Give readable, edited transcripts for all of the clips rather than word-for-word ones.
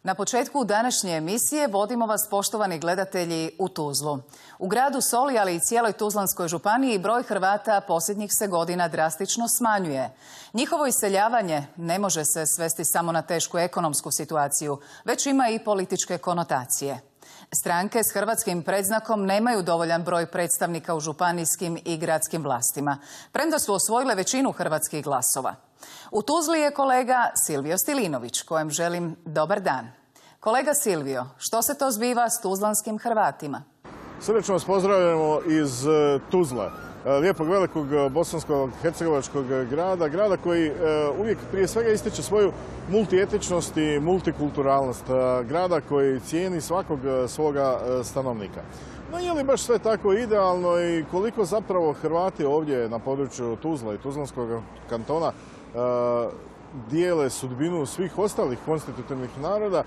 Na početku današnje emisije vodimo vas, poštovani gledatelji, u Tuzlu. U gradu Soli, ali i cijeloj Tuzlanskoj županiji, broj Hrvata posljednjih se godina drastično smanjuje. Njihovo iseljavanje ne može se svesti samo na tešku ekonomsku situaciju, već ima i političke konotacije. Stranke s hrvatskim predznakom nemaju dovoljan broj predstavnika u županijskim i gradskim vlastima, premda su osvojile većinu hrvatskih glasova. U Tuzli je kolega Silvio Stilinović, kojem želim dobar dan. Kolega Silvio, što se to zbiva s tuzlanskim Hrvatima? Srdečno vas pozdravljamo iz Tuzla, lijepog velikog bosanskog hercegovačkog grada koji uvijek prije svega ističe svoju multietičnost i multikulturalnost, grada koji cijeni svakog svoga stanovnika. No je li baš sve tako idealno i koliko zapravo Hrvati ovdje na području Tuzla i Tuzlanskog kantona dijele sudbinu svih ostalih konstitutivnih naroda,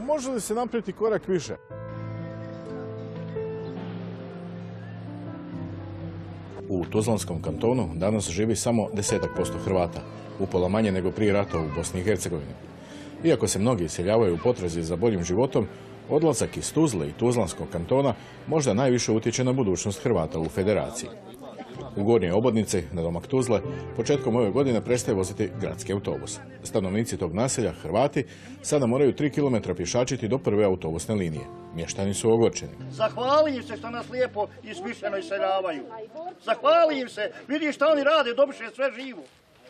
može li se napraviti korak više? U Tuzlanskom kantonu danas živi samo 10% Hrvata, upola manje nego prije rata u Bosni i Hercegovini. Iako se mnogi iseljavaju u potrazi za boljim životom, odlazak iz Tuzle i Tuzlanskog kantona možda najviše utječe na budućnost Hrvata u federaciji. U Gornjoj Obodnici, na domak Tuzle, početkom ove godine prestaje voziti gradski autobus. Stanovnici tog naselja, Hrvati, sada moraju 3 km pješačiti do prve autobusne linije. Mještani su ogorčeni. Zahvali im se što nas lijepo i smišljeno iseljavaju. Zahvali im se, vidi što oni rade, dobiše sve živo.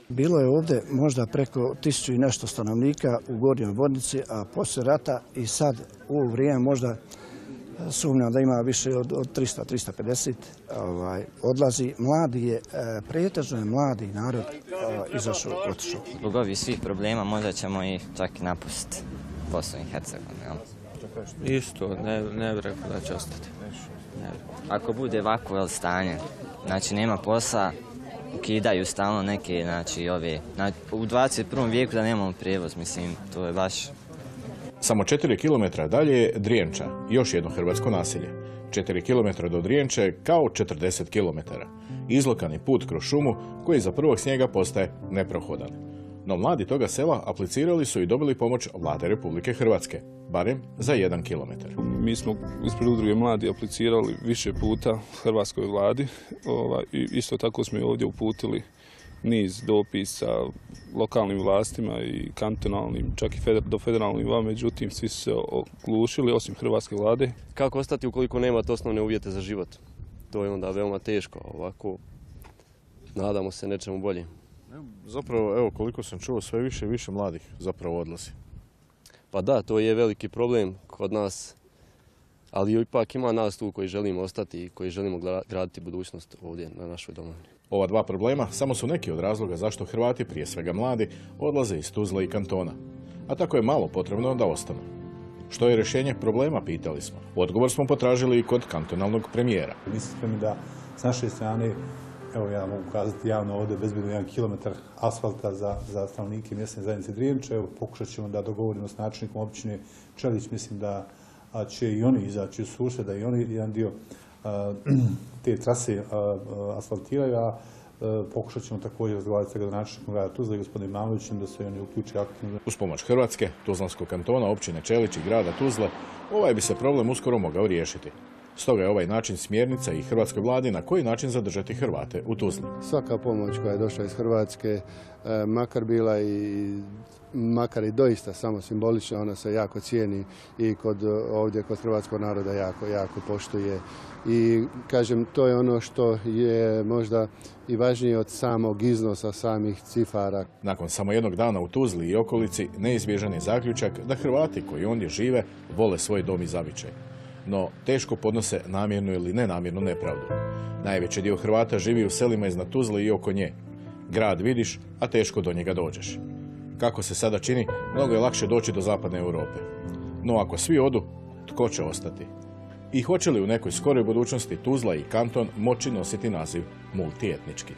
Bilo je ovdje možda preko 1000 i nešto stanovnika u Gornjoj Obodnici, a poslije rata i sad u ovo vrijeme možda sumnjam da ima više od 300-350 odlazi. Mladi je, pretežno je mladi narod izašao, otišao. Zbog ovih svih problema možda ćemo i čak i napustiti Bosnu i Hercegovinu. Isto, ne bih rekao da će ostati. Ako bude ovako stanje, znači nema posla, ukidaju stalno neke, znači ove, u 21. vijeku da nemamo prijevoz, mislim, to je baš... Samo 4 km dalje je Drijenča, još jedno hrvatsko naselje. 4 km do Drijenče kao 40 km. Izlokani put kroz šumu koji za prvog snijega postaje neprohodan. No mladi toga sela aplicirali su i dobili pomoć Vlade Republike Hrvatske, barem za 1 km. Mi smo ispred udruge Mladi aplicirali više puta hrvatskoj vladi i isto tako smo i ovdje uputili niz dopisa lokalnim vlastima i kantonalnim, čak i do federalnim vlada, međutim svi su se oglušili osim hrvatske vlade. Kako ostati ukoliko nemate osnovne uvjete za život? To je onda veoma teško, ovako nadamo se nečemu bolje. Zapravo, evo koliko sam čuo, sve više i više mladih zapravo odlazi. Pa da, to je veliki problem kod nas, ali ipak ima nas tu koji želimo ostati i koji želimo graditi budućnost ovdje na našoj domovini. Ova dva problema samo su neki od razloga zašto Hrvati, prije svega mladi, odlaze iz Tuzle i kantona. A tako je malo potrebno da ostanu. Što je rješenje problema, pitali smo. Odgovor smo potražili i kod kantonalnog premijera. Mislite mi da s naše strane, evo ja mogu kazati javno ovdje, bezbedno 1 km asfalta za stanovnike mjesne zajednice Drijenče. Evo, pokušat ćemo da dogovorimo s načelnikom općine Čelić. Mislim da će i oni izaći u susret, da i oni jedan dio te trase asfaltiraju, a pokušat ćemo također razgovarati sa gradonačelnikom grada Tuzla i gospodinom Mamovićem da se oni uključe aktivno. Uz pomoć Hrvatske, Tuzlanskog kantona, općine Čelić i grada Tuzla, ovaj bi se problem uskoro mogao riješiti. Stoga je ovaj način smjernica i hrvatskoj vladi na koji način zadržati Hrvate u Tuzli. Svaka pomoć koja je došla iz Hrvatske, makar i doista samo simbolična, ona se jako cijeni i ovdje kod hrvatskog naroda jako poštuje. I kažem, to je ono što je možda i važnije od samog iznosa, samih cifara. Nakon samo jednog dana u Tuzli i okolici, neizbježan je zaključak da Hrvati koji ondje žive vole svoj dom i zavičaj. No, teško podnose namjernu ili nenamjernu nepravdu. Najveći dio Hrvata živi u selima iznad Tuzle i oko nje. Grad vidiš, a teško do njega dođeš. Kako se sada čini, mnogo je lakše doći do zapadne Europe. No ako svi odu, tko će ostati? I hoće li u nekoj skoroj budućnosti Tuzla i kanton moći nositi naziv multietnički?